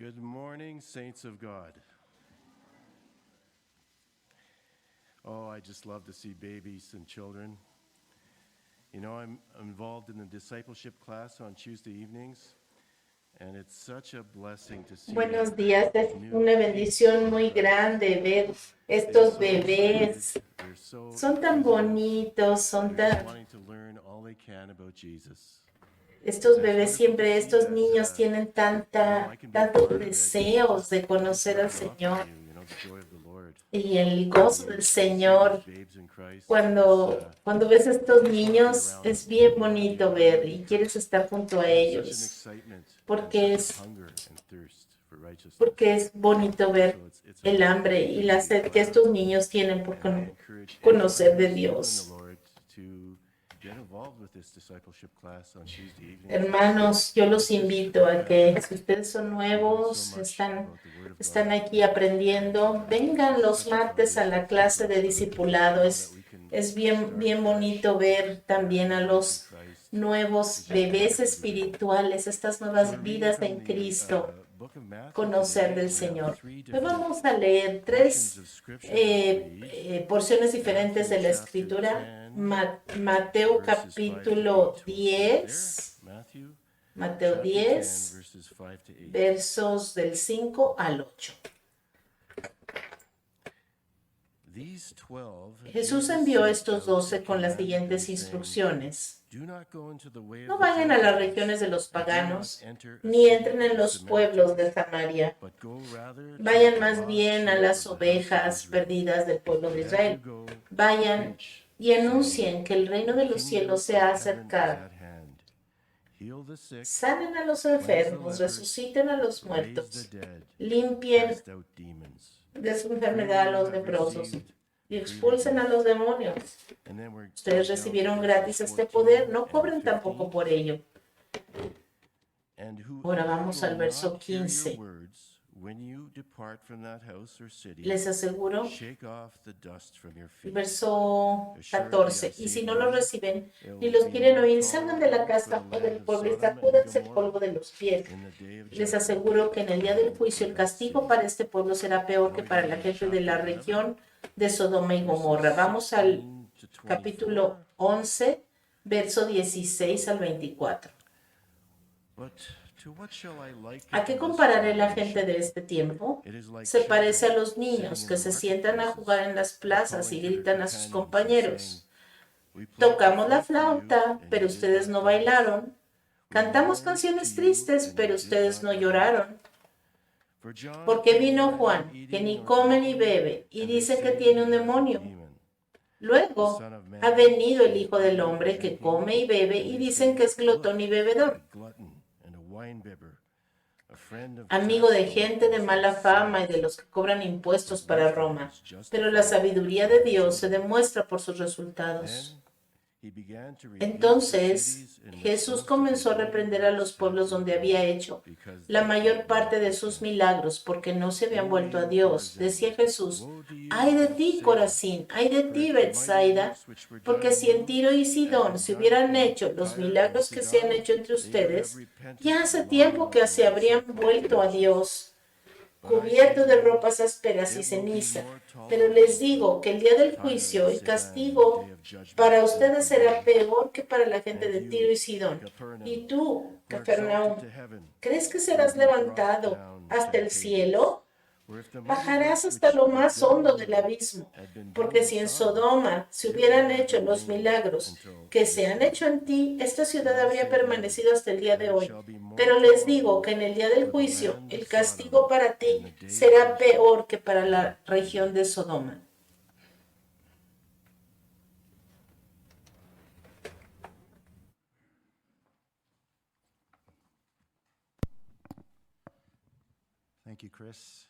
Good morning, saints of God. Oh, I just love to see babies and children. You know, I'm involved in the discipleship class on Tuesday evenings, and it's such a blessing to see. Buenos días, es una bendición muy grande ver estos bebés. Son tan bonitos, son tan... Estos bebés siempre, estos niños tienen tantos deseos de conocer al Señor y el gozo del Señor. Cuando ves a estos niños es bien bonito ver y quieres estar junto a ellos porque es bonito ver el hambre y la sed que estos niños tienen por conocer de Dios. Hermanos, yo los invito a que si ustedes son nuevos, están aquí aprendiendo, vengan los martes a la clase de discipulado. Es bien bonito ver también a los nuevos bebés espirituales, estas nuevas vidas en Cristo, conocer del Señor. Hoy vamos a leer tres porciones diferentes de la Escritura. Mateo capítulo 10, versos del 5 al 8. Jesús envió a estos 12 con las siguientes instrucciones. No vayan a las regiones de los paganos, ni entren en los pueblos de Samaria. Vayan más bien a las ovejas perdidas del pueblo de Israel. Vayan y anuncien que el reino de los cielos se ha acercado. Sanen a los enfermos, resuciten a los muertos, limpien de su enfermedad a los leprosos y expulsen a los demonios. Ustedes recibieron gratis este poder, no cobren tampoco por ello. Ahora vamos al verso 15. Les aseguro, verso 14, y si no los reciben ni los quieren oír, salgan de la casa o del pueblo y sacúdanse el polvo de los pies. Les aseguro que en el día del juicio el castigo para este pueblo será peor que para la gente de la región de Sodoma y Gomorra. Vamos al capítulo 11, verso 16 al 24. ¿A qué compararé la gente de este tiempo? Se parece a los niños que se sientan a jugar en las plazas y gritan a sus compañeros. Tocamos la flauta, pero ustedes no bailaron. Cantamos canciones tristes, pero ustedes no lloraron. Porque vino Juan, que ni come ni bebe, y dice que tiene un demonio. Luego ha venido el Hijo del Hombre, que come y bebe, y dicen que es glotón y bebedor, amigo de gente de mala fama y de los que cobran impuestos para Roma. Pero la sabiduría de Dios se demuestra por sus resultados. Entonces Jesús comenzó a reprender a los pueblos donde había hecho la mayor parte de sus milagros porque no se habían vuelto a Dios. Decía Jesús: ¡ay de ti, Corazín! ¡Ay de ti, Betsaida! Porque si en Tiro y Sidón se hubieran hecho los milagros que se han hecho entre ustedes, ya hace tiempo que se habrían vuelto a Dios, cubierto de ropas ásperas y ceniza. Pero les digo que el día del juicio el castigo para ustedes será peor que para la gente de Tiro y Sidón. Y tú, Capernaum, ¿crees que serás levantado hasta el cielo? Bajarás hasta lo más hondo del abismo, porque si en Sodoma se hubieran hecho los milagros que se han hecho en ti, esta ciudad habría permanecido hasta el día de hoy. Pero les digo que en el día del juicio el castigo para ti será peor que para la región de Sodoma. Thank you, Chris.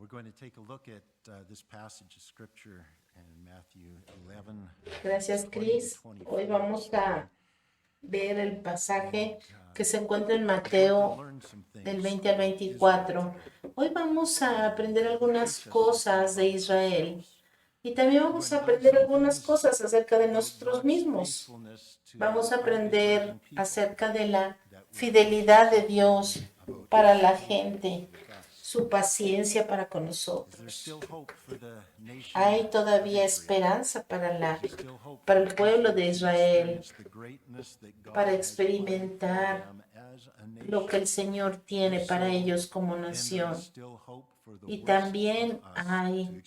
We're going to take a look at this passage of scripture in Matthew 11. Gracias, Chris. Hoy vamos a ver el pasaje que se encuentra en Mateo del 20 al 24. Hoy vamos a aprender algunas cosas de Israel y también vamos a aprender algunas cosas acerca de nosotros mismos. Vamos a aprender acerca de la fidelidad de Dios para la gente, su paciencia para con Is there nosotros. still hope for the nation? Hay todavía esperanza para el pueblo de Israel, para experimentar lo que el Señor tiene para ellos como nación. Y también hay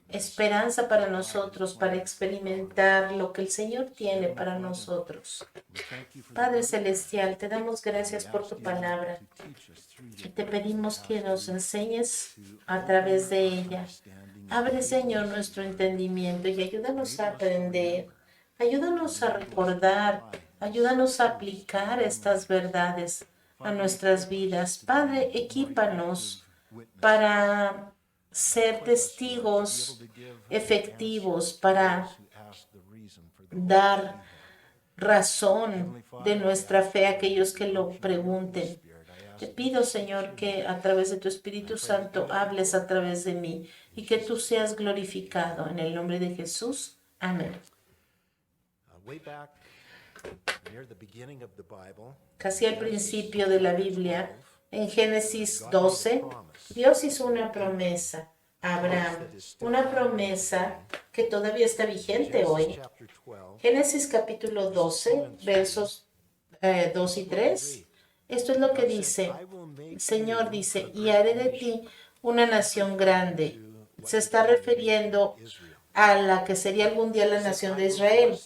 esperanza para nosotros, para experimentar lo que el Señor tiene para nosotros. Padre Celestial, te damos gracias por tu palabra y te pedimos que nos enseñes a través de ella. Abre, Señor, nuestro entendimiento y ayúdanos a aprender, ayúdanos a recordar, ayúdanos a aplicar estas verdades a nuestras vidas. Padre, equípanos para ser testigos efectivos, para dar razón de nuestra fe a aquellos que lo pregunten. Te pido, Señor, que a través de tu Espíritu Santo hables a través de mí y que tú seas glorificado. En el nombre de Jesús. Amén. Casi al principio de la Biblia, en Génesis 12, Dios hizo una promesa a Abraham, una promesa que todavía está vigente hoy. Génesis capítulo 12, versos 2 y 3. Esto es lo que dice. El Señor dice, y haré de ti una nación grande. Se está refiriendo a la que sería algún día la nación de Israel.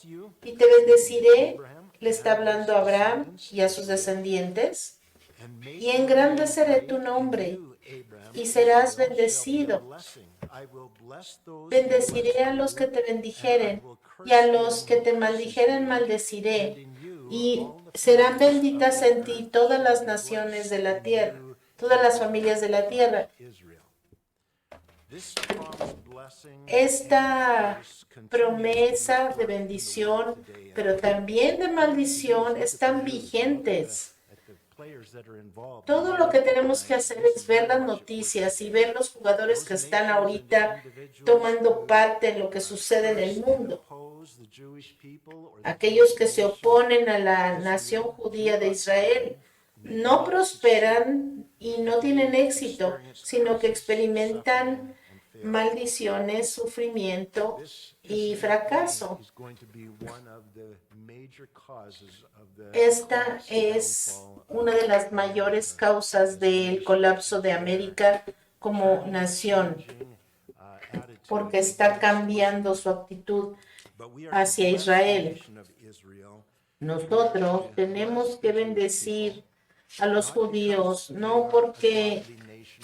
Y te bendeciré, le está hablando a Abraham y a sus descendientes, y engrandeceré tu nombre, y serás bendecido. Bendeciré a los que te bendijeren, y a los que te maldijeren maldeciré, y serán benditas en ti todas las naciones de la tierra, todas las familias de la tierra. Esta promesa de bendición, pero también de maldición, están vigentes. Todo lo que tenemos que hacer es ver las noticias y ver los jugadores que están ahorita tomando parte en lo que sucede en el mundo. Aquellos que se oponen a la nación judía de Israel no prosperan y no tienen éxito, sino que experimentan maldiciones, sufrimiento y fracaso. Esta es una de las mayores causas del colapso de América como nación, porque está cambiando su actitud hacia Israel. Nosotros tenemos que bendecir a los judíos, no porque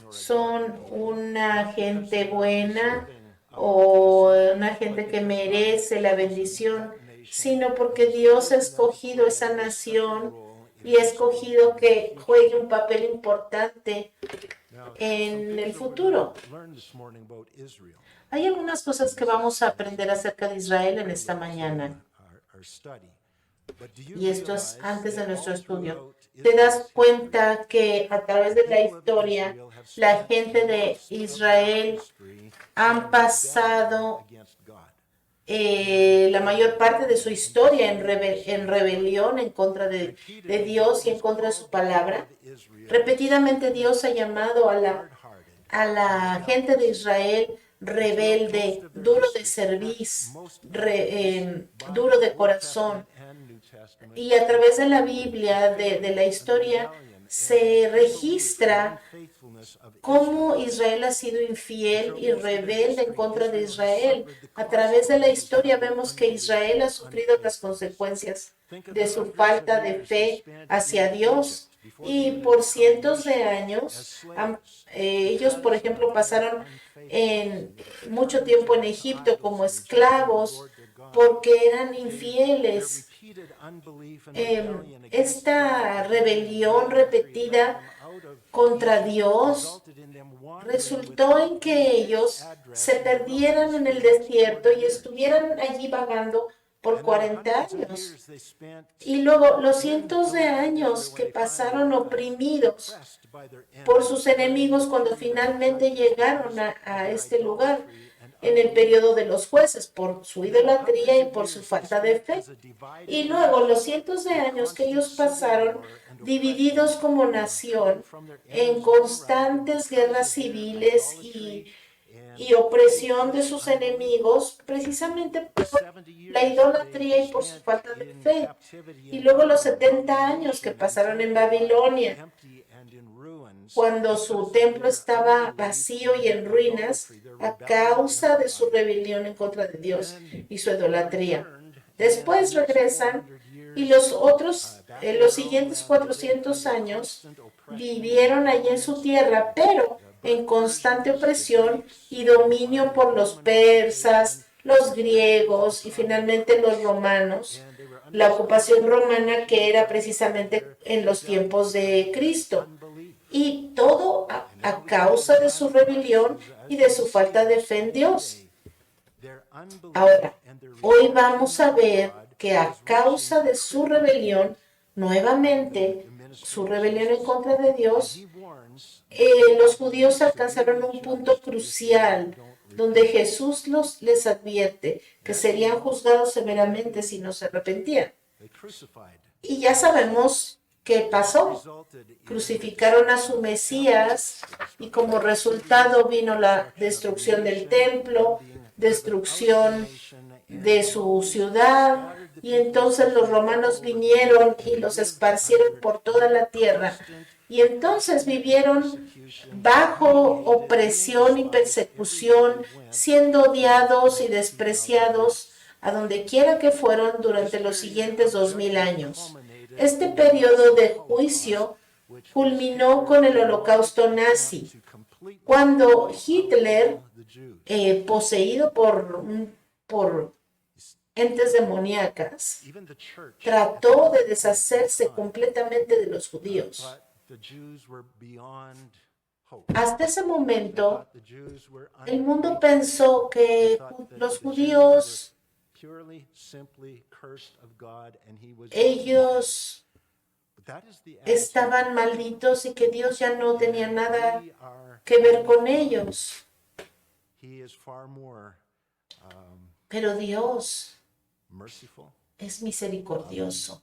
son una gente buena o una gente que merece la bendición, sino porque Dios ha escogido esa nación y ha escogido que juegue un papel importante en el futuro. Hay algunas cosas que vamos a aprender acerca de Israel en esta mañana. Y esto es antes de nuestro estudio. ¿Te das cuenta que a través de la historia, la gente de Israel han pasado la mayor parte de su historia en rebelión en contra de Dios y en contra de su palabra? Repetidamente Dios ha llamado a la gente de Israel rebelde, duro de cerviz, duro de corazón. Y a través de la Biblia, de la historia, se registra cómo Israel ha sido infiel y rebelde en contra de Israel. A través de la historia vemos que Israel ha sufrido las consecuencias de su falta de fe hacia Dios. Y por cientos de años, ellos, por ejemplo, pasaron mucho tiempo en Egipto como esclavos porque eran infieles. Esta rebelión repetida contra Dios resultó en que ellos se perdieran en el desierto y estuvieran allí vagando por 40 años. Y luego los cientos de años que pasaron oprimidos por sus enemigos cuando finalmente llegaron a este lugar. en el periodo de los jueces por su idolatría y por su falta de fe. Y luego los cientos de años que ellos pasaron divididos como nación en constantes guerras civiles y opresión de sus enemigos, precisamente por la idolatría y por su falta de fe. Y luego los 70 años que pasaron en Babilonia, cuando su templo estaba vacío y en ruinas a causa de su rebelión en contra de Dios y su idolatría. Después regresan y los siguientes 400 años vivieron allí en su tierra, pero en constante opresión y dominio por los persas, los griegos y finalmente los romanos. La ocupación romana que era precisamente en los tiempos de Cristo. Y todo a causa de su rebelión y de su falta de fe en Dios. Ahora, hoy vamos a ver que a causa de su rebelión, nuevamente, su rebelión en contra de Dios, los judíos alcanzaron un punto crucial donde Jesús les advierte que serían juzgados severamente si no se arrepentían. Y ya sabemos qué pasó. Crucificaron a su Mesías y como resultado vino la destrucción del templo, destrucción de su ciudad, y entonces los romanos vinieron y los esparcieron por toda la tierra. Y entonces vivieron bajo opresión y persecución, siendo odiados y despreciados a donde quiera que fueron durante los siguientes 2000 años. Este periodo de juicio culminó con el Holocausto nazi, cuando Hitler, poseído por entes demoníacas, trató de deshacerse completamente de los judíos. Hasta ese momento, el mundo pensó que los judíos, ellos estaban malditos y que Dios ya no tenía nada que ver con ellos. Pero Dios es misericordioso,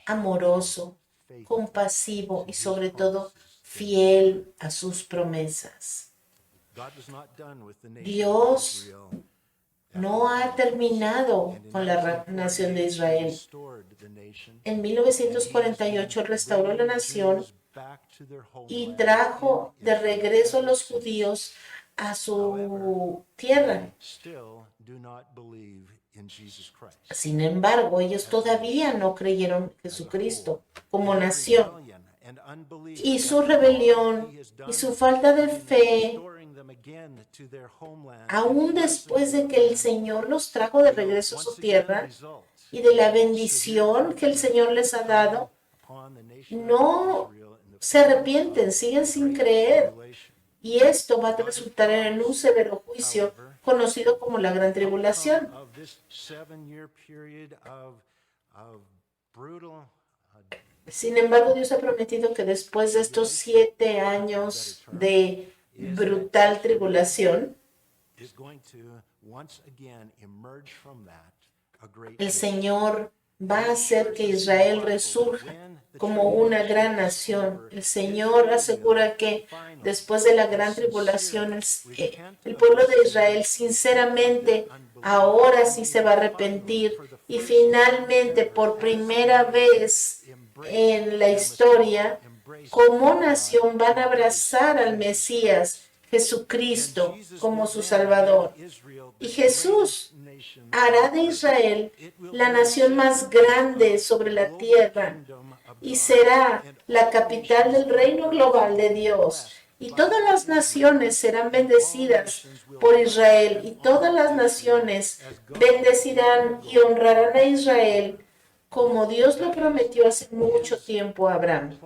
amoroso, compasivo y sobre todo fiel a sus promesas. Dios no ha terminado con la nación de Israel. En 1948 restauró la nación y trajo de regreso a los judíos a su tierra. Sin embargo, ellos todavía no creyeron en Jesucristo como nación. Y su rebelión y su falta de fe, aún después de que el Señor los trajo de regreso a su tierra y de la bendición que el Señor les ha dado, no se arrepienten, siguen sin creer. Y esto va a resultar en un severo juicio conocido como la Gran Tribulación. Sin embargo, Dios ha prometido que después de estos 7 años de brutal tribulación, el Señor va a hacer que Israel resurja como una gran nación. El Señor asegura que después de la gran tribulación, el pueblo de Israel sinceramente ahora sí se va a arrepentir y finalmente por primera vez en la historia, como nación van a abrazar al Mesías, Jesucristo, como su Salvador. Y Jesús hará de Israel la nación más grande sobre la tierra y será la capital del reino global de Dios. Y todas las naciones serán bendecidas por Israel y todas las naciones bendecirán y honrarán a Israel como Dios lo prometió hace mucho tiempo a Abraham.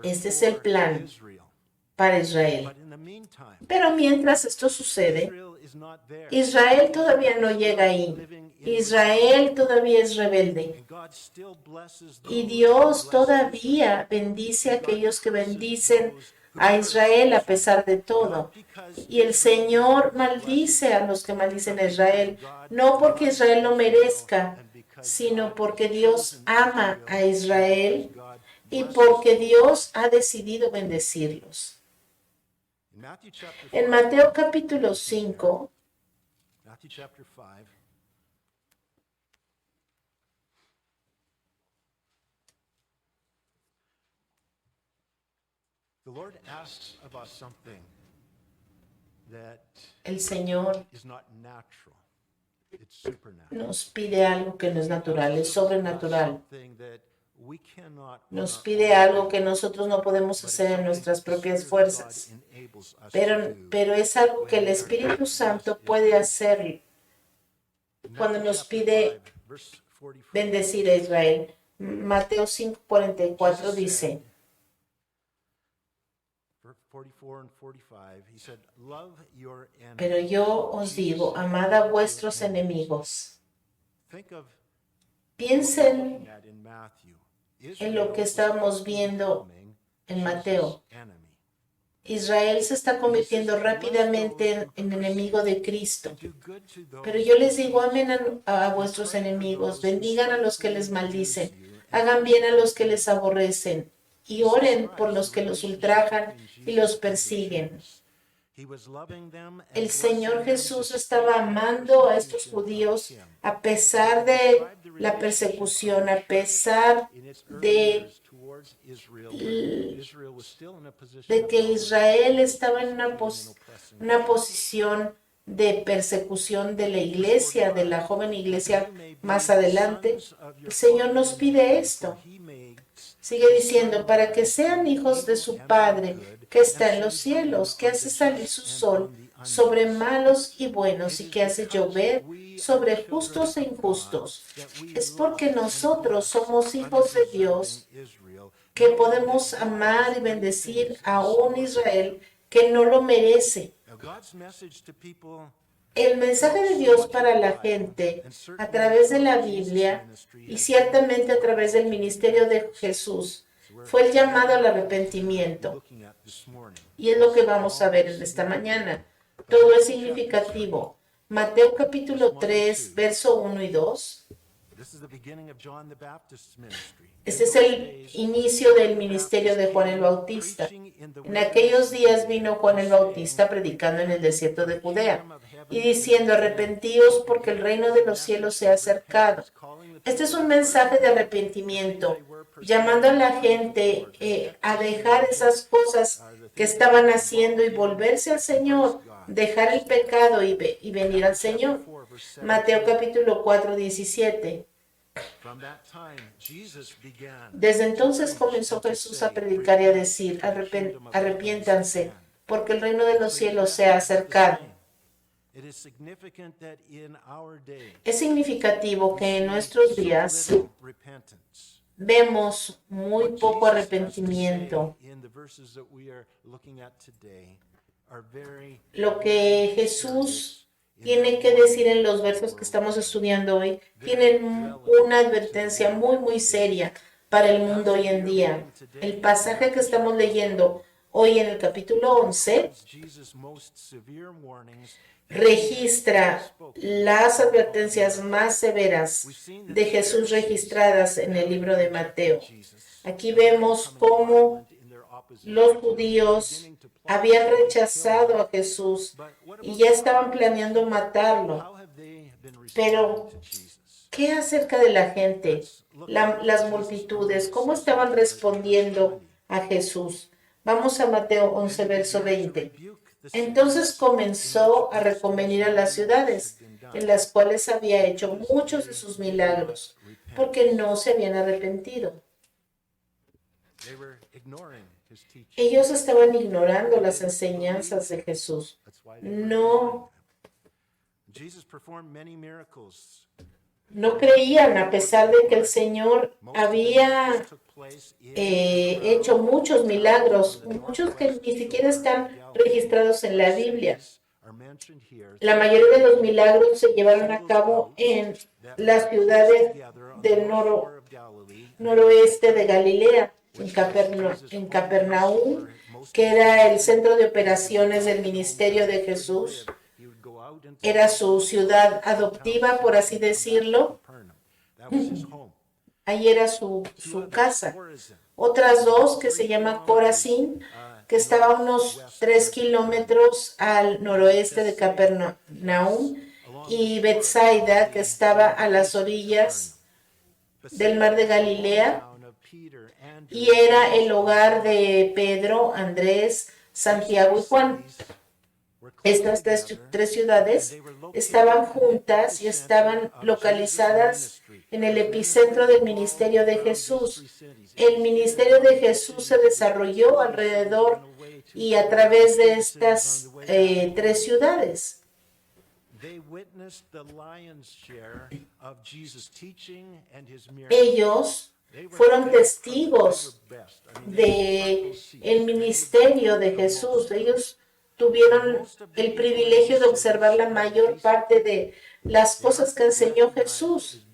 Este es el plan para Israel. Pero mientras esto sucede, Israel todavía no llega ahí. Israel todavía es rebelde. Y Dios todavía bendice a aquellos que bendicen a Israel a pesar de todo. Y el Señor maldice a los que maldicen a Israel, no porque Israel lo merezca, sino porque Dios ama a Israel y porque Dios ha decidido bendecirlos. En Mateo capítulo 5, Matthew chapter 5. The Lord asks about something that el Señor is not natural. It's supernatural. nos pide algo que no es natural, es sobrenatural. Something that we cannot Nos pide algo que nosotros no podemos hacer en nuestras propias fuerzas, pero es algo que el Espíritu Santo puede hacer cuando nos pide bendecir a Israel. Mateo 5:44 dice, 44 and 45, he said, "Love your enemies." pero yo os digo, amad a vuestros enemigos. Think of Piensen that in Matthew. en lo que estamos viendo en Mateo. Enemy. Israel se está convirtiendo rápidamente en enemigo de Cristo. Do good to those Pero yo les digo, amen a vuestros enemigos, bendigan a los que les maldicen, hagan bien a los que les aborrecen y oren por los que los ultrajan y los persiguen. He was loving them and El blessing Señor them Jesús estaba amando a estos judíos a pesar de la persecución, a pesar in its de early years towards Israel, when Israel was still in a position de of que power. Israel estaba en una posición de persecución de la iglesia, de la joven iglesia más adelante. El Señor nos pide esto. He makes Sigue diciendo, para que sean hijos de su Padre que está en los cielos, que hace salir su sol sobre malos y buenos y que hace llover sobre justos e injustos. Es porque nosotros somos hijos de Dios Israel. que podemos amar y bendecir a un Israel que no lo merece. Now, God's message to people El mensaje de Dios para la gente a través de la Biblia y ciertamente a través del ministerio de Jesús fue el llamado al arrepentimiento. looking at this morning. Y es lo que vamos a ver en esta mañana. Todo es significativo. Mateo capítulo 3, verso 1 y 2. This is the beginning of John the Baptist's ministry. Este es el inicio del ministerio de Juan el Bautista. En aquellos días vino Juan el Bautista predicando en el desierto de Judea y diciendo, arrepentíos porque el reino de los cielos se ha acercado. Este es un mensaje de arrepentimiento, llamando a la gente a dejar esas cosas que estaban haciendo y volverse al Señor, dejar el pecado y venir al Señor. Mateo capítulo 4, 17. From that time, Jesus began Desde entonces comenzó Jesús a predicar y a decir, arrepiéntanse, porque el reino de los cielos se ha acercado. It is significant that in our day, Es significativo que en nuestros días repentance. vemos muy poco arrepentimiento. In the verses that we are looking at today are very Lo que Jesús tiene que decir en los versos que estamos estudiando hoy tienen una advertencia muy, muy seria para el mundo hoy en día. El pasaje que estamos leyendo hoy en el capítulo 11 Jesus' most severe warnings. registra las advertencias más severas de Jesús registradas en el libro de Mateo. Aquí vemos cómo In their opposition. los judíos habían rechazado a Jesús y ya estaban planeando matarlo. How have they been Pero, responding to Jesus? ¿qué acerca de la gente? Las multitudes, ¿cómo estaban respondiendo a Jesús? Vamos a Mateo 11, verso 20. Entonces comenzó a reconvenir a las ciudades, en las cuales había hecho muchos de sus milagros, porque no se habían arrepentido. They were ignoring his teaching. Ellos estaban ignorando las enseñanzas de Jesús. That's why they No, Jesus performed many miracles. no creían, a pesar de que el Señor había Took place in hecho muchos milagros, muchos que ni siquiera están registrados en la Biblia. are mentioned here. La mayoría de los milagros se llevaron a cabo en las ciudades del Shore of Galilee. noroeste de Galilea, en Capernaum que era el centro de operaciones del ministerio de Jesús. Era su ciudad adoptiva, por así decirlo. Ahí era su casa. Otras dos, que se llama Corazín, que estaba a unos 3 kilómetros al noroeste de Capernaum, y Betsaida, que estaba a las orillas del mar de Galilea, y era el hogar de Pedro, Andrés, Santiago y Juan. Estas tres ciudades estaban juntas y estaban localizadas en el epicentro del ministerio de Jesús. El ministerio de Jesús se desarrolló alrededor y a través de estas tres ciudades. Ellos fueron testigos del ministerio de Jesús. Ellos tuvieron el privilegio de observar la mayor parte de las cosas que enseñó Jesús.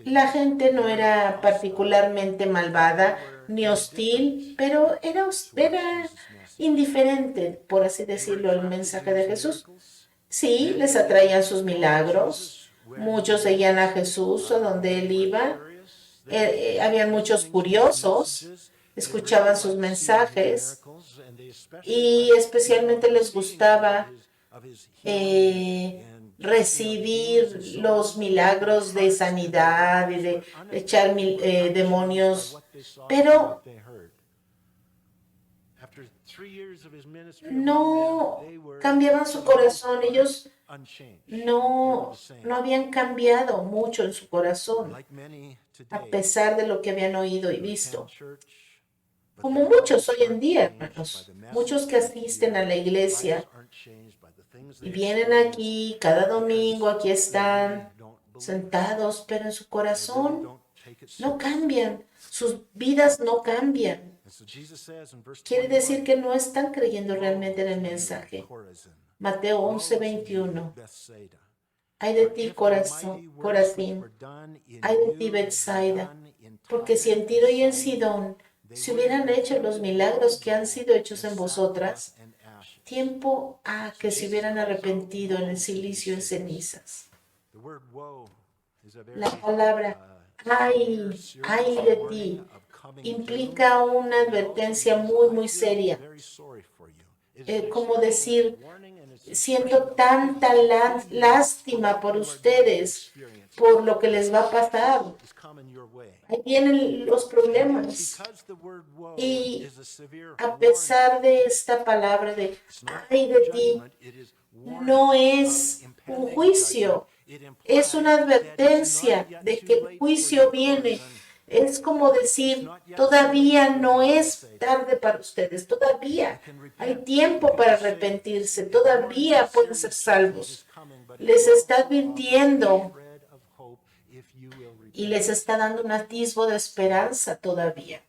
La gente no era particularmente malvada ni hostil, pero era indiferente, por así decirlo, al mensaje de Jesús. Sí, les atraían sus milagros. Muchos seguían a Jesús a donde él iba. Habían muchos curiosos, escuchaban sus mensajes y especialmente les gustaba recibir los milagros de sanidad y de echar demonios, pero no cambiaban su corazón. Ellos no habían cambiado mucho en su corazón, a pesar de lo que habían oído y visto. Como muchos hoy en día, hermanos, muchos que asisten a la iglesia y vienen aquí cada domingo, aquí están sentados, pero en su corazón no cambian, sus vidas no cambian. Quiere decir que no están creyendo realmente en el mensaje. Mateo 11:21. Ay de ti, Corazín, ay de ti, Betsaida, porque si en Tiro y en Sidón se hubieran hecho los milagros que han sido hechos en vosotras, tiempo a que se hubieran arrepentido en el cilicio en cenizas. La palabra ay de ti implica una advertencia muy, muy seria. Como decir, siento tanta lástima por ustedes, por lo que les va a pasar. Ahí vienen los problemas. Y a pesar de esta palabra de ay de ti, no es un juicio, es una advertencia de que el juicio viene. Es como decir, todavía no es tarde para ustedes, todavía hay tiempo para arrepentirse, todavía pueden ser salvos. Les está advirtiendo y les está dando un atisbo de esperanza todavía.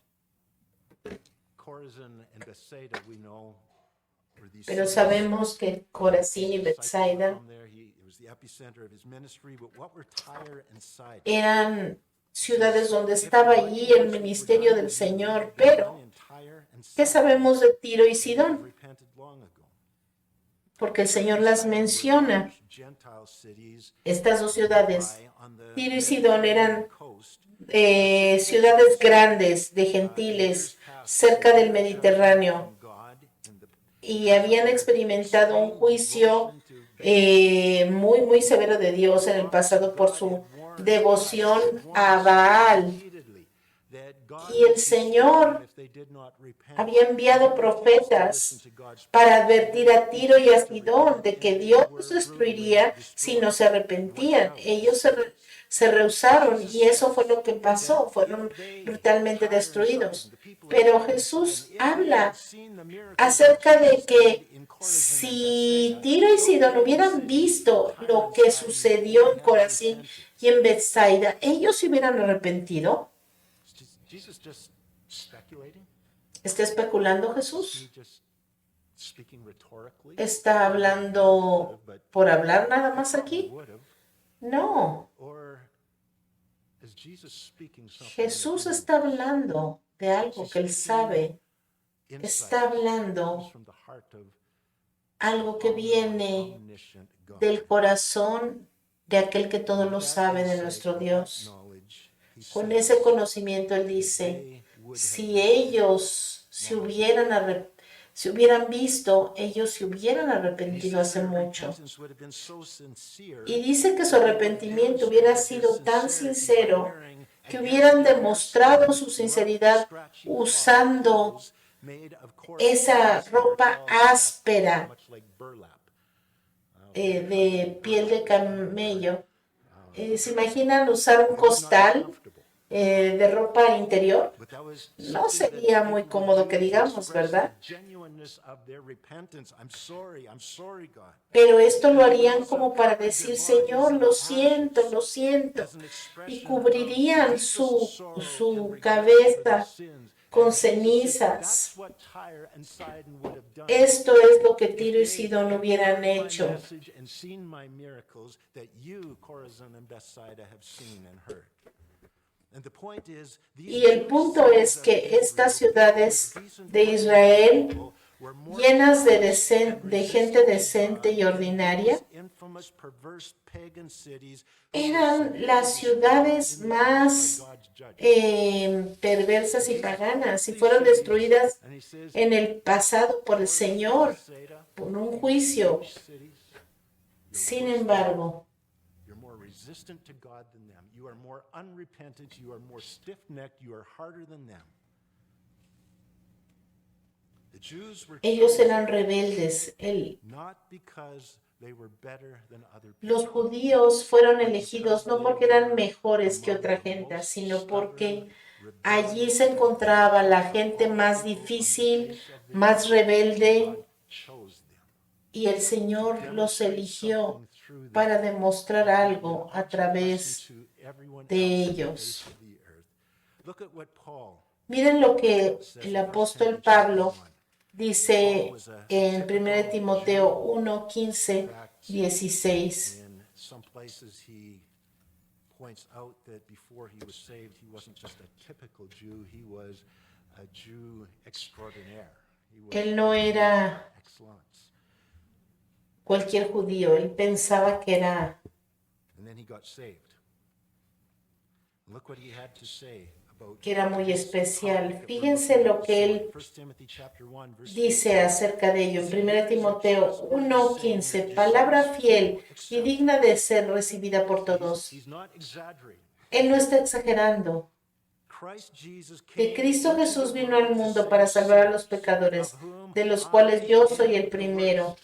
Pero sabemos que Corazín y Betsaida eran ciudades donde estaba allí el ministerio del Señor, pero ¿qué sabemos de Tiro y Sidón? Porque el Señor las menciona. Estas dos ciudades, Tiro y Sidón, eran ciudades grandes de gentiles cerca del Mediterráneo y habían experimentado un juicio muy, muy severo de Dios en el pasado por su devoción a Baal. Y el Señor había enviado profetas para advertir a Tiro y a Sidón de que Dios los destruiría si no se arrepentían. Ellos se rehusaron y eso fue lo que pasó, fueron brutalmente destruidos. Pero Jesús habla acerca de que si Tiro y Sidón hubieran visto lo que sucedió en Corazín y en Betsaida, ellos se hubieran arrepentido. ¿Está especulando Jesús? ¿Está hablando por hablar nada más aquí? No. Jesús está hablando de algo que él sabe, está hablando algo que viene del corazón de aquel que todo lo sabe, de nuestro Dios. Con ese conocimiento él dice, si ellos se hubieran visto, ellos se hubieran arrepentido hace mucho. Y dice que su arrepentimiento hubiera sido tan sincero que hubieran demostrado su sinceridad usando esa ropa áspera de piel de camello. ¿Se imaginan usar un costal de ropa interior? No sería muy cómodo que digamos, ¿verdad? Pero esto lo harían como para decir, Señor, lo siento, y cubrirían su cabeza con cenizas. Esto es lo que Tiro y Sidón hubieran hecho. Y el punto es que estas ciudades de Israel, llenas de gente decente y ordinaria, eran las ciudades más perversas y paganas y fueron destruidas en el pasado por el Señor, por un juicio. Sin embargo, ellos eran rebeldes. Los judíos fueron elegidos no porque eran mejores que otra gente, sino porque allí se encontraba la gente más difícil, más rebelde, y el Señor los eligió para demostrar algo a través de ellos. Miren lo que el apóstol Pablo dice en 1 Timoteo 1, 15, 16. Él no era cualquier judío, él pensaba que era muy especial. Fíjense lo que él dice acerca de ello en 1 Timoteo 1:15, palabra fiel y digna de ser recibida por todos. Él no está exagerando. Que Cristo Jesús vino al mundo para salvar a los pecadores, de los cuales yo soy el primero.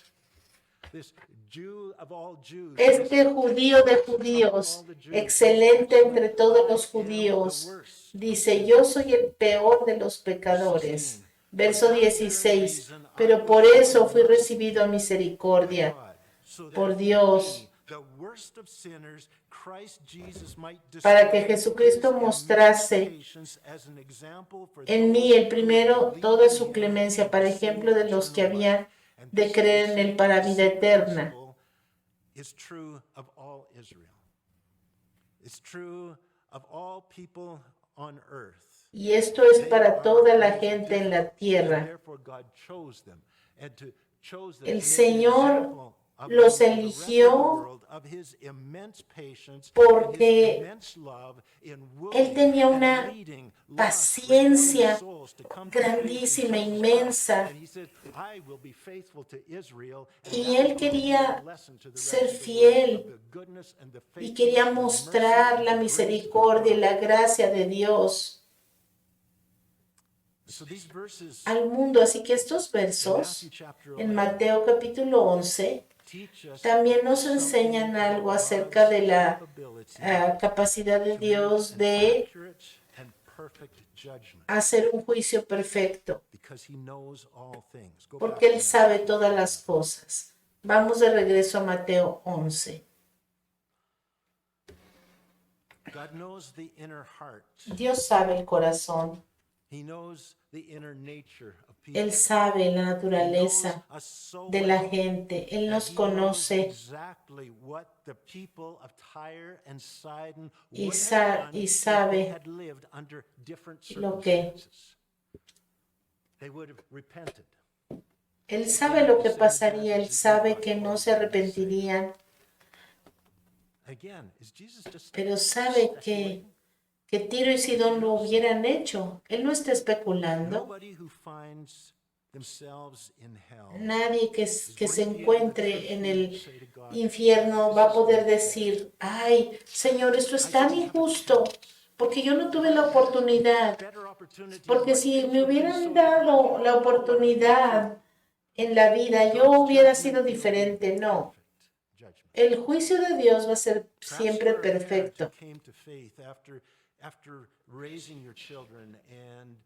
Este judío de judíos, excelente entre todos los judíos, dice, yo soy el peor de los pecadores. Verso 16, pero por eso fui recibido a misericordia por Dios, para que Jesucristo mostrase en mí el primero toda su clemencia, para ejemplo de los que habían de creer en él para vida eterna. Y esto es para toda la gente en la tierra. El Señor los eligió porque Él tenía una paciencia grandísima, inmensa, y Él quería ser fiel y quería mostrar la misericordia y la gracia de Dios al mundo. Así que estos versos en Mateo capítulo 11 también nos enseñan algo acerca de la capacidad de Dios de hacer un juicio perfecto, porque Él sabe todas las cosas. Vamos de regreso a Mateo 11. Dios sabe el corazón. He knows the inner nature of people. Él sabe la He knows naturaleza us so de la well gente. Él that nos he knows conoce exactly what the people of Tyre and Sidon y, would have done y if they sabe had lived under different lo que circumstances. They would have repented. Él sabe lo que pasaría. Él sabe que no se arrepentirían, Again, is Jesus just pero sabe que Tiro y Sidón lo hubieran hecho. Él no está especulando. nobody who finds themselves in hell Nadie que is se going to be able to encuentre en el truthfully say to God, infierno va a poder decir, ay, Señor, esto es tan injusto, porque yo no tuve la oportunidad. better opportunity, Porque my si things me would be hubieran so dado different. la oportunidad en la vida, yo hubiera sido diferente. No, Judgment. el juicio de Dios va a ser Perhaps siempre you are a parent who perfecto. came to faith after raising your children and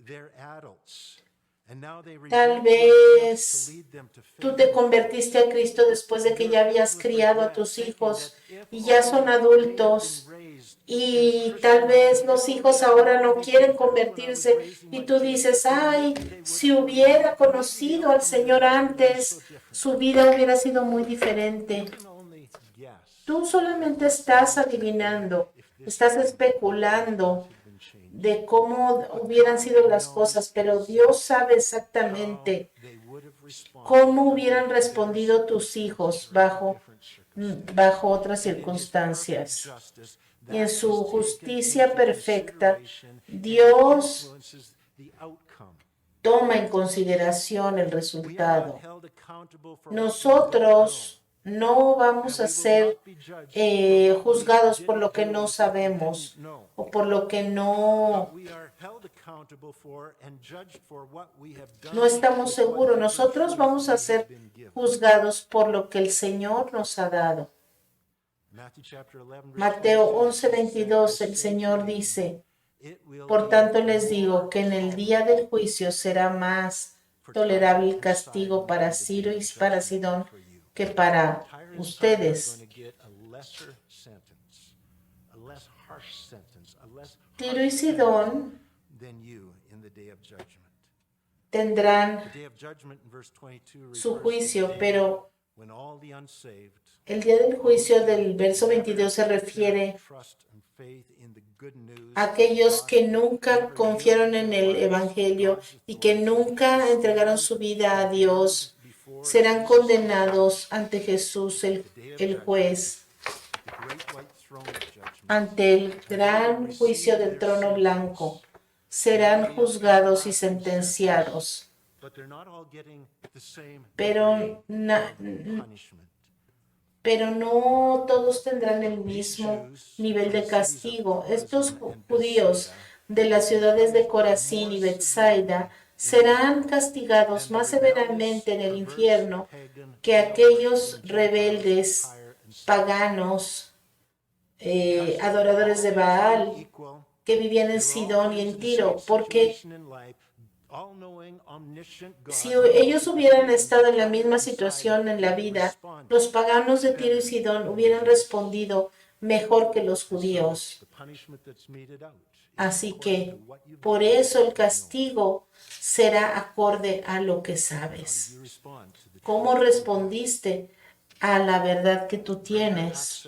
they're adults. And now they Tal rebuke you and attempt vez to lead them to tú faith. te convertiste a Cristo después de que ya habías criado a tus hijos y ya son adultos. Y tal vez los hijos ahora no quieren convertirse y tú dices, ay, si hubiera conocido al Señor antes, su vida hubiera sido muy diferente. Tú solamente estás adivinando, estás especulando de cómo hubieran sido las cosas, pero Dios sabe exactamente cómo hubieran respondido tus hijos bajo otras circunstancias. Y en su justicia perfecta, Dios toma en consideración el resultado. Nosotros no vamos a ser juzgados por lo que no sabemos o por lo que no estamos seguros. Nosotros vamos a ser juzgados por lo que el Señor nos ha dado. Mateo 11:22, el Señor dice, por tanto les digo que en el día del juicio será más tolerable el castigo para Ciro y para Sidón que para ustedes. Tiro y Sidón tendrán su juicio, pero el día del juicio del verso 22 se refiere a aquellos que nunca confiaron en el Evangelio y que nunca entregaron su vida a Dios. Serán condenados ante Jesús, el juez, ante el gran juicio del trono blanco. Serán juzgados y sentenciados. Pero no todos tendrán el mismo nivel de castigo. Estos judíos de las ciudades de Corazín y Betsaida serán castigados más severamente en el infierno que aquellos rebeldes, paganos, adoradores de Baal, que vivían en Sidón y en Tiro, porque si ellos hubieran estado en la misma situación en la vida, los paganos de Tiro y Sidón hubieran respondido mejor que los judíos. Así que por eso el castigo será acorde a lo que sabes. ¿Cómo respondiste a la verdad que tú tienes?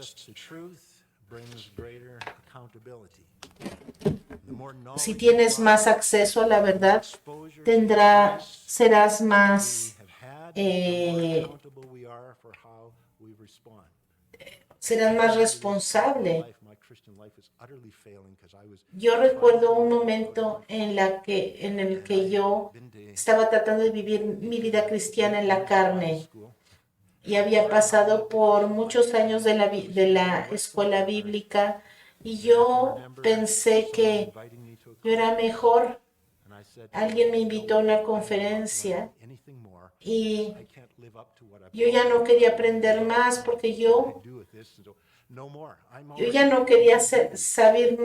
Si tienes más acceso a la verdad, serás más responsable. Yo recuerdo un momento en el que yo estaba tratando de vivir mi vida cristiana en la carne y había pasado por muchos años de la escuela bíblica y yo pensé que yo era mejor. Alguien me invitó a una conferencia y yo ya no quería aprender más porque yo ya no quería saber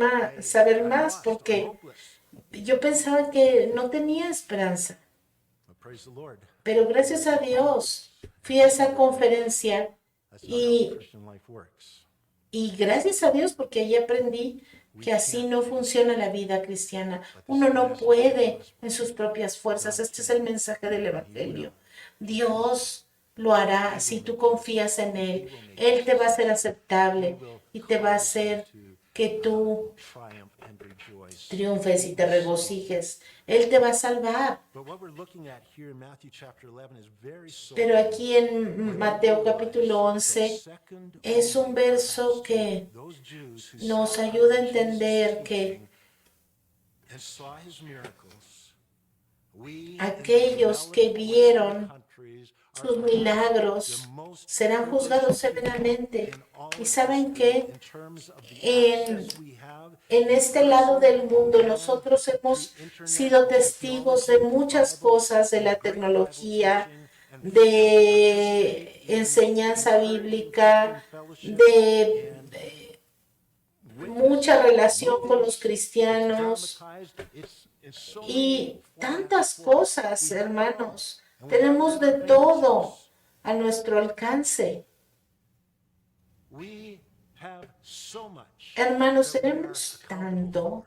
más porque yo pensaba que no tenía esperanza. Pero gracias a Dios fui a esa conferencia y Y gracias a Dios, porque ahí aprendí que así no funciona la vida cristiana. Uno no puede en sus propias fuerzas. Este es el mensaje del Evangelio. Dios lo hará si tú confías en Él. Él te va a hacer aceptable y te va a hacer que tú triunfes y te regocijes. Él te va a salvar. Pero aquí en Mateo capítulo 11 es un verso que nos ayuda a entender que aquellos que vieron sus milagros serán juzgados severamente. ¿Y saben qué? En este lado del mundo nosotros hemos sido testigos de muchas cosas, de la tecnología, de enseñanza bíblica, de mucha relación con los cristianos y tantas cosas, hermanos. Tenemos de todo a nuestro alcance. Hermanos, tenemos tanto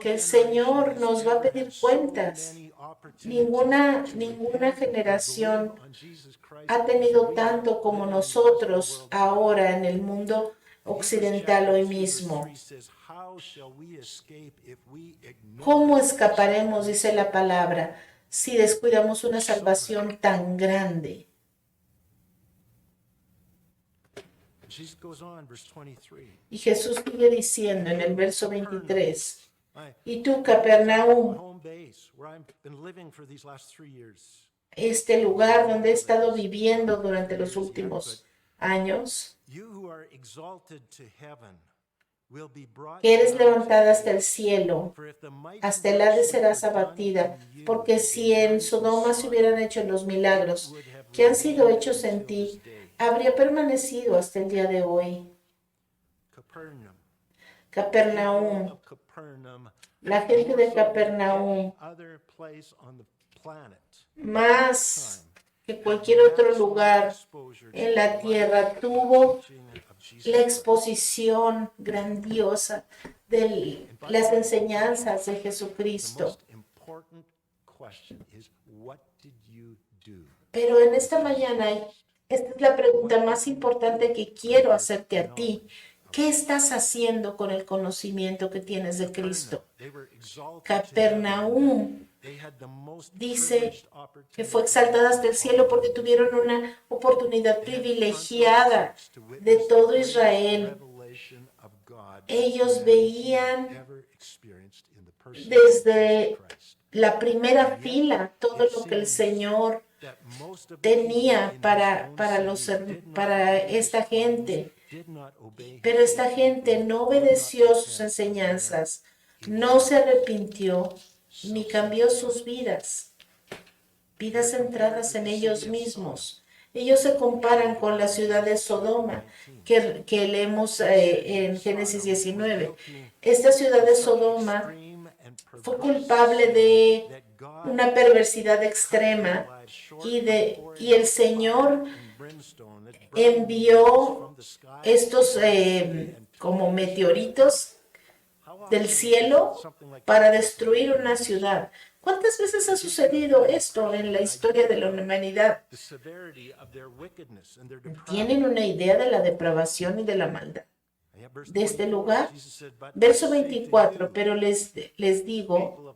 que el Señor nos va a pedir cuentas. Ninguna generación ha tenido tanto como nosotros ahora en el mundo occidental hoy mismo. ¿Cómo escaparemos, dice la palabra, si descuidamos una salvación tan grande? Y Jesús sigue diciendo en el verso 23, y tú, Capernaum, este lugar donde he estado viviendo durante los últimos años, que eres levantada hasta el cielo, hasta el Hades serás abatida, porque si en Sodoma se hubieran hecho los milagros que han sido hechos en ti, habría permanecido hasta el día de hoy. Capernaum, la gente de Capernaum, más que cualquier otro lugar en la tierra, tuvo la exposición grandiosa de las enseñanzas de Jesucristo. Pero en esta mañana, esta es la pregunta más importante que quiero hacerte a ti. ¿Qué estás haciendo con el conocimiento que tienes de Cristo? Capernaum dice que fue exaltada hasta el cielo porque tuvieron una oportunidad privilegiada de todo Israel. Ellos veían desde la primera fila todo lo que el Señor tenía para esta gente. Pero esta gente no obedeció sus enseñanzas, no se arrepintió ni cambió sus vidas centradas en ellos mismos. Ellos se comparan con la ciudad de Sodoma que leemos en Génesis 19. Esta ciudad de Sodoma fue culpable de una perversidad extrema y el Señor envió estos como meteoritos del cielo para destruir una ciudad. ¿Cuántas veces ha sucedido esto en la historia de la humanidad? ¿Tienen una idea de la depravación y de la maldad de este lugar? Verso 24, pero les digo,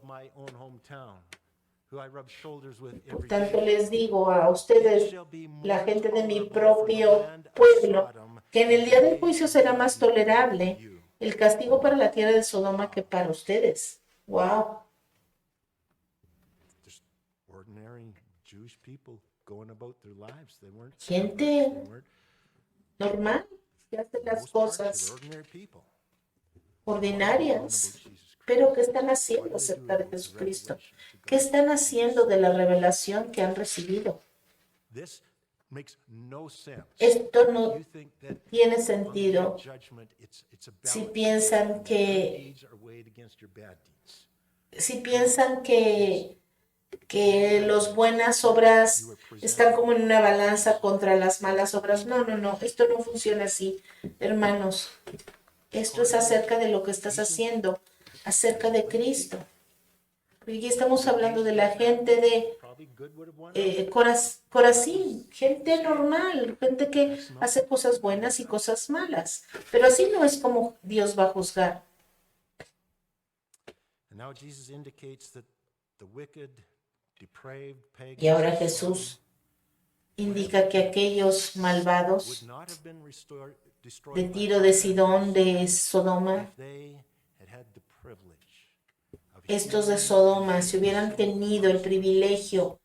por tanto les digo a ustedes, la gente de mi propio pueblo, que en el día del juicio será más tolerable el castigo para la tierra de Sodoma que para ustedes. ¡Wow! Gente normal que hace las cosas ordinarias, pero ¿qué están haciendo acerca de Jesucristo? ¿Qué están haciendo de la revelación que han recibido? Esto no tiene sentido si piensan que que las buenas obras están como en una balanza contra las malas obras. No, no, no, esto no funciona así, hermanos. Esto es acerca de lo que estás haciendo, acerca de Cristo. Porque aquí estamos hablando de la gente de Corazín, gente normal, gente que hace cosas buenas y cosas malas. Pero así no es como Dios va a juzgar. Y ahora Jesús indica que aquellos malvados de Tiro, de Sidón, de Sodoma, estos de Sodoma, si hubieran tenido el privilegio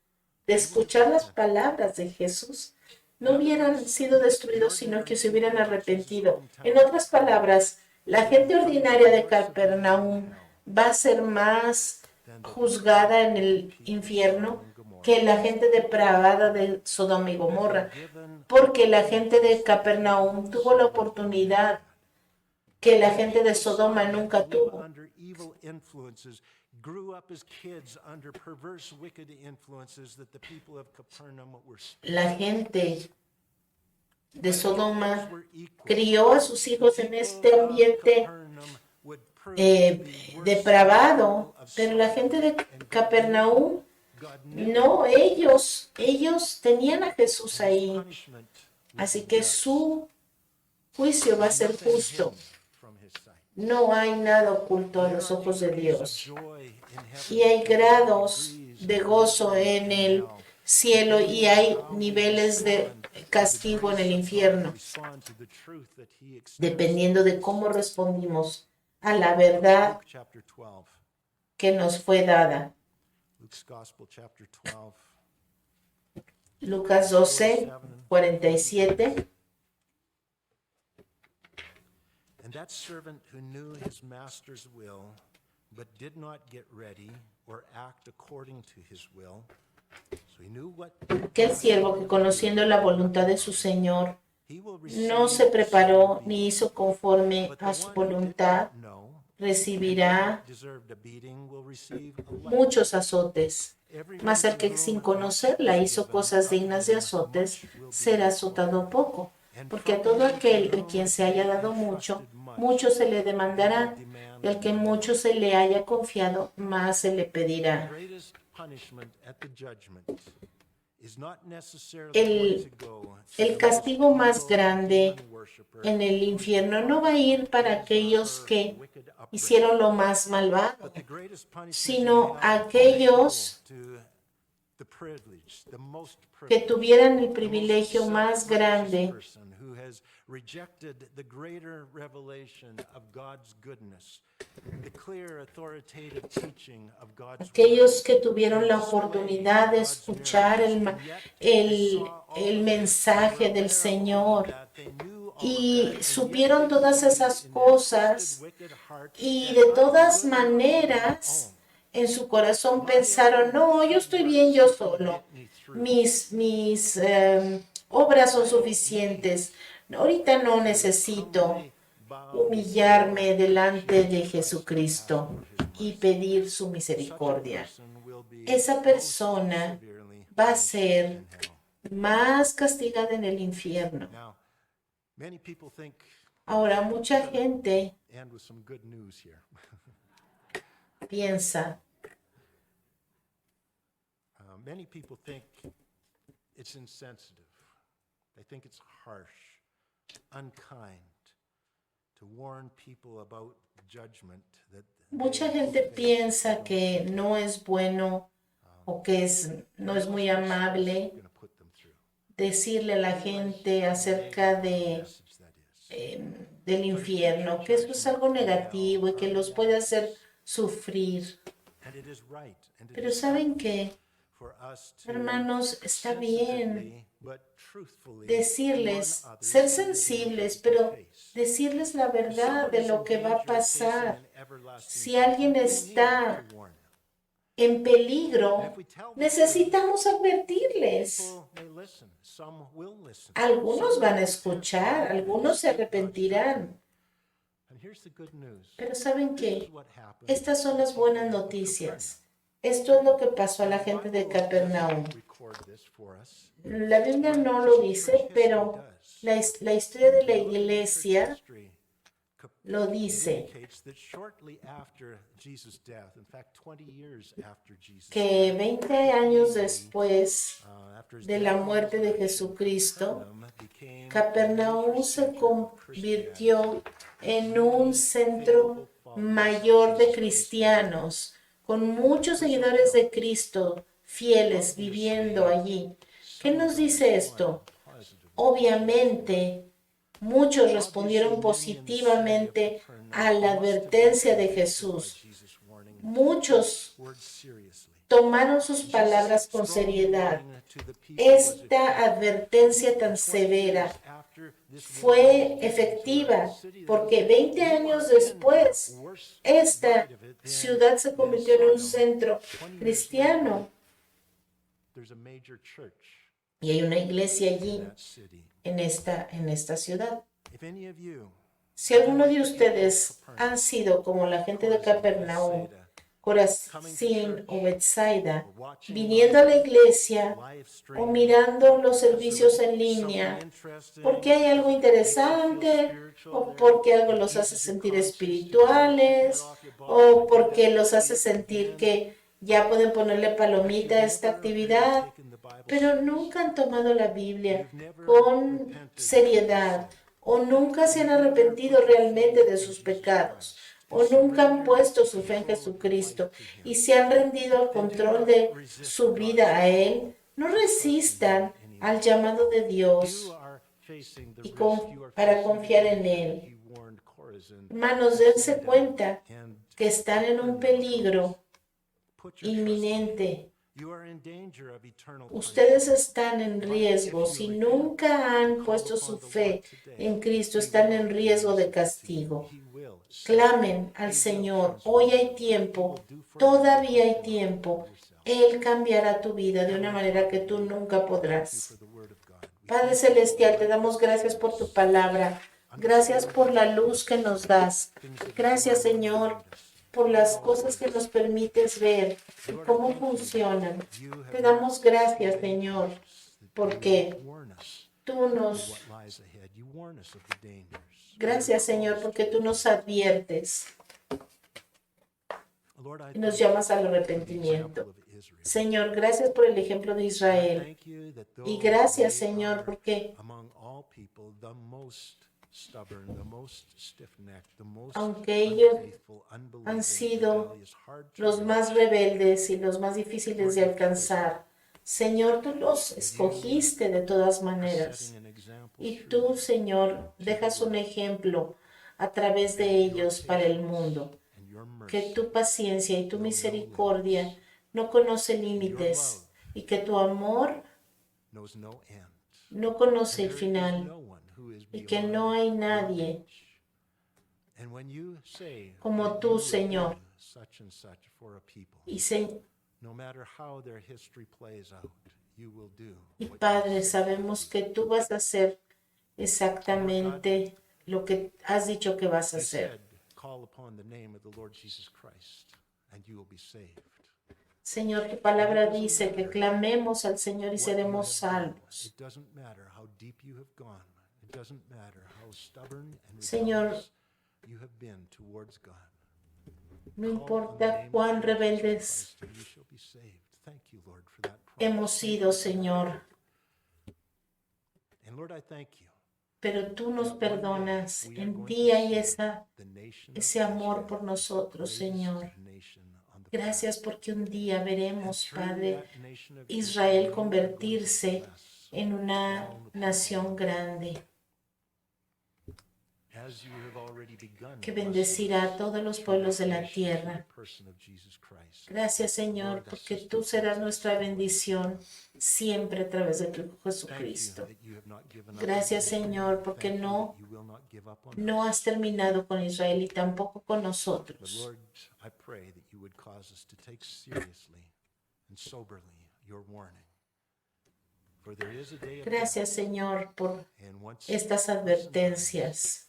de escuchar las palabras de Jesús, no hubieran sido destruidos, sino que se hubieran arrepentido. En otras palabras, la gente ordinaria de Capernaum va a ser más juzgada en el infierno que la gente depravada de Sodoma y Gomorra, porque la gente de Capernaum tuvo la oportunidad que la gente de Sodoma nunca tuvo. La gente de Sodoma crió a sus hijos en este ambiente depravado, pero la gente de Capernaum, no, ellos tenían a Jesús ahí, así que su juicio va a ser justo. No hay nada oculto a los ojos de Dios. Y hay grados de gozo en el cielo y hay niveles de castigo en el infierno, dependiendo de cómo respondimos a la verdad que nos fue dada. Lucas 12, 47. And that servant who knew his master's will, but did not get ready or act according to his will, so he knew what Aquel siervo que conociendo la voluntad de su Señor no se preparó ni hizo conforme a su voluntad, recibirá muchos azotes. Mas el que sin conocerla hizo cosas dignas de azotes, será azotado poco. Porque a todo aquel a quien se haya dado mucho, mucho se le demandará, y al que mucho se le haya confiado, más se le pedirá. El castigo más grande en el infierno no va a ir para aquellos que hicieron lo más malvado, sino aquellos que tuvieran el privilegio más grande aquellos que tuvieron la oportunidad de escuchar el mensaje del Señor y supieron todas esas cosas y de todas maneras en su corazón pensaron, no, yo estoy bien yo solo, mis obras son suficientes, ahorita no necesito humillarme delante de Jesucristo y pedir su misericordia. Esa persona va a ser más castigada en el infierno. Ahora, mucha gente piensa, many people think it's insensitive. They think it's harsh, unkind to warn people about judgment. Mucha gente piensa que no es bueno o que no es muy amable decirle a la gente acerca del infierno, que eso es algo negativo y que los puede hacer sufrir. Pero ¿saben qué? Hermanos, está bien decirles, ser sensibles, pero decirles la verdad de lo que va a pasar. Si alguien está en peligro, necesitamos advertirles. Algunos van a escuchar, algunos se arrepentirán. Pero ¿saben qué? Estas son las buenas noticias. Esto es lo que pasó a la gente de Capernaum. Record this for us. La Biblia no lo dice, pero la historia de la iglesia lo dice, Indicates that shortly after Jesus' death, in fact 20 years after Jesus' que death, 20 años después after his de la death, muerte de Jesucristo, Capernaum became a Capernaum major se center of Christianity. convirtió en un centro mayor de cristianos, con muchos seguidores de Cristo fieles viviendo allí. ¿Qué nos dice esto? Obviamente, muchos respondieron positivamente a la advertencia de Jesús. Muchos tomaron sus palabras con seriedad. Esta advertencia tan severa fue efectiva porque 20 años después esta ciudad se convirtió en un centro cristiano There's a major church y hay una iglesia allí in that city. en esta ciudad. If any of you Si alguno de ustedes han sido como la gente de Capernaum, Corazín o Betsaida, viniendo a la iglesia o mirando los servicios en línea, porque hay algo interesante, o porque algo los hace sentir espirituales, o porque los hace sentir que ya pueden ponerle palomita a esta actividad, pero nunca han tomado la Biblia con seriedad, o nunca se han arrepentido realmente de sus pecados, o nunca han puesto su fe en Jesucristo y se han rendido al control de su vida a Él, no resistan al llamado de Dios y para confiar en Él. Hermanos, dense cuenta que están en un peligro inminente. Ustedes están en riesgo. Si nunca han puesto su fe en Cristo, están en riesgo de castigo. Clamen al Señor. Hoy hay tiempo. Todavía hay tiempo. Él cambiará tu vida de una manera que tú nunca podrás. Padre Celestial, te damos gracias por tu palabra. Gracias por la luz que nos das. Gracias, Señor, por las cosas que nos permites ver y cómo funcionan. Te damos gracias, Señor, porque tú nos... Gracias, Señor, porque tú nos adviertes y nos llamas al arrepentimiento. Señor, gracias por el ejemplo de Israel. Y gracias, Señor, porque aunque ellos han sido los más rebeldes y los más difíciles de alcanzar, Señor, tú los escogiste de todas maneras. Y tú, Señor, dejas un ejemplo a través de ellos para el mundo. Que tu paciencia y tu misericordia no conoce límites y que tu amor no conoce el final y que no hay nadie como tú, Señor. Y Padre, sabemos que tú vas a hacer exactamente lo que has dicho que vas a hacer. Señor, tu palabra dice que clamemos al Señor y seremos salvos. Señor, no importa cuán rebeldes hemos sido, Señor, pero tú nos perdonas. En ti hay ese amor por nosotros, Señor. Gracias porque un día veremos, Padre, Israel convertirse en una nación grande que bendecirá a todos los pueblos de la tierra. Gracias, Señor, porque tú serás nuestra bendición siempre a través de tu Hijo Jesucristo. Gracias, Señor, porque no has terminado con Israel y tampoco con nosotros. Gracias, Señor, por estas advertencias.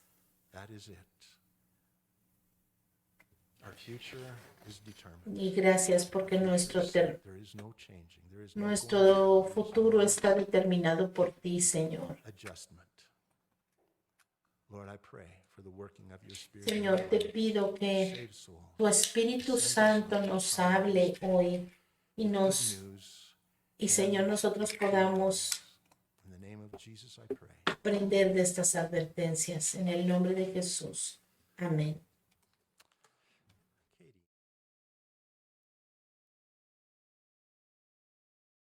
is determined. Y gracias porque There is no changing. There is no nuestro futuro está determinado por ti, Señor. adjustment. Lord, I pray for the working of your Spirit. Señor, te pido que Save souls. tu Espíritu Santo nos hable hoy y News. Señor, nosotros podamos In the name of Jesus, I pray. aprender de estas advertencias. En el nombre de Jesús. Amén.